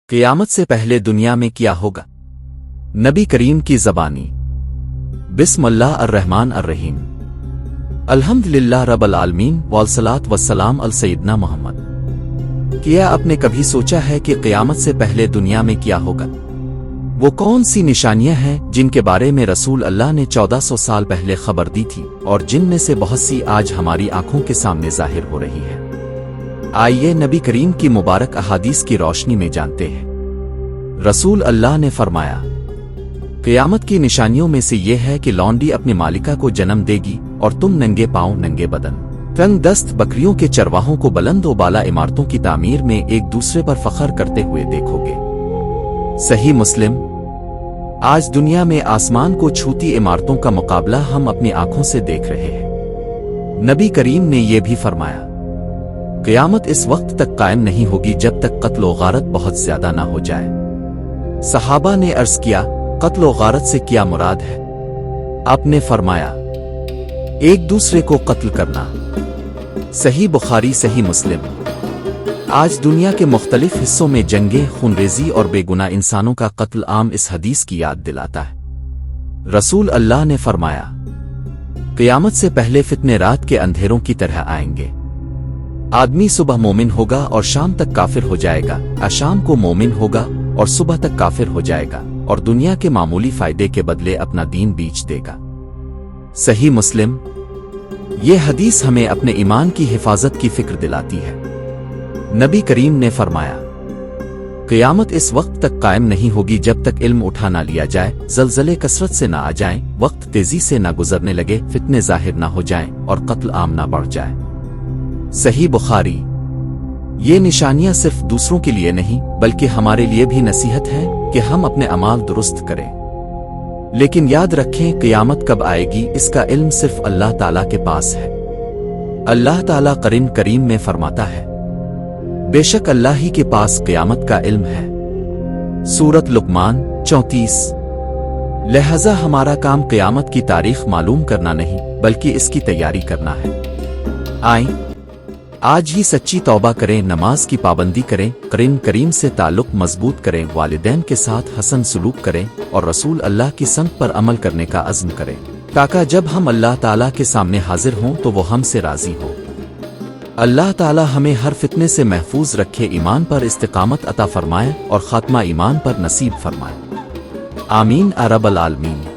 قیامت سے پہلے دنیا میں کیا ہوگا؟ نبی کریم کی زبانی۔ بسم اللہ الرحمن الرحیم۔ الحمدللہ رب العالمین والصلاۃ والسلام علی سیدنا محمد۔ کیا آپ نے کبھی سوچا ہے کہ قیامت سے پہلے دنیا میں کیا ہوگا؟ وہ کون سی نشانیاں ہیں جن کے بارے میں رسول اللہ نے 1400 سال پہلے خبر دی تھی اور جن میں سے بہت سی آج ہماری آنکھوں کے سامنے ظاہر ہو رہی ہیں؟ آئیے نبی کریم کی مبارک احادیث کی روشنی میں جانتے ہیں۔ رسول اللہ نے فرمایا، قیامت کی نشانیوں میں سے یہ ہے کہ لونڈی اپنی مالکہ کو جنم دے گی اور تم ننگے پاؤں ننگے بدن تنگ دست بکریوں کے چرواہوں کو بلند و بالا عمارتوں کی تعمیر میں ایک دوسرے پر فخر کرتے ہوئے دیکھو گے۔ صحیح مسلم۔ آج دنیا میں آسمان کو چھوتی عمارتوں کا مقابلہ ہم اپنی آنکھوں سے دیکھ رہے ہیں۔ نبی کریم نے یہ بھی فرمایا، قیامت اس وقت تک قائم نہیں ہوگی جب تک قتل و غارت بہت زیادہ نہ ہو جائے۔ صحابہ نے عرض کیا، قتل و غارت سے کیا مراد ہے؟ آپ نے فرمایا، ایک دوسرے کو قتل کرنا۔ صحیح بخاری صحیح مسلم۔ آج دنیا کے مختلف حصوں میں جنگیں، خونریزی اور بے گناہ انسانوں کا قتل عام اس حدیث کی یاد دلاتا ہے۔ رسول اللہ نے فرمایا، قیامت سے پہلے فتنے رات کے اندھیروں کی طرح آئیں گے۔ آدمی صبح مومن ہوگا اور شام تک کافر ہو جائے گا، شام کو مومن ہوگا اور صبح تک کافر ہو جائے گا اور دنیا کے معمولی فائدے کے بدلے اپنا دین بیچ دے گا۔ صحیح مسلم۔ یہ حدیث ہمیں اپنے ایمان کی حفاظت کی فکر دلاتی ہے۔ نبی کریم نے فرمایا، قیامت اس وقت تک قائم نہیں ہوگی جب تک علم اٹھا نہ لیا جائے، زلزلے کثرت سے نہ آ جائیں، وقت تیزی سے نہ گزرنے لگے، فتنے ظاہر نہ ہو جائیں اور قتل عام نہ بڑھ جائے۔ صحیح بخاری۔ یہ نشانیاں صرف دوسروں کے لیے نہیں بلکہ ہمارے لیے بھی نصیحت ہے کہ ہم اپنے اعمال درست کریں۔ لیکن یاد رکھیں، قیامت کب آئے گی اس کا علم صرف اللہ تعالیٰ کے پاس ہے۔ اللہ تعالیٰ قرآن کریم میں فرماتا ہے، بے شک اللہ ہی کے پاس قیامت کا علم ہے۔ سورۃ لقمان 34۔ لہذا ہمارا کام قیامت کی تاریخ معلوم کرنا نہیں بلکہ اس کی تیاری کرنا ہے۔ آئیں آج ہی سچی توبہ کریں، نماز کی پابندی کریں، قرآن کریم سے تعلق مضبوط کریں، والدین کے ساتھ حسن سلوک کریں اور رسول اللہ کی سنت پر عمل کرنے کا عزم کریں، تاکہ جب ہم اللہ تعالیٰ کے سامنے حاضر ہوں تو وہ ہم سے راضی ہو۔ اللہ تعالیٰ ہمیں ہر فتنے سے محفوظ رکھے، ایمان پر استقامت عطا فرمائے اور خاتمہ ایمان پر نصیب فرمائے۔ آمین رب العالمین۔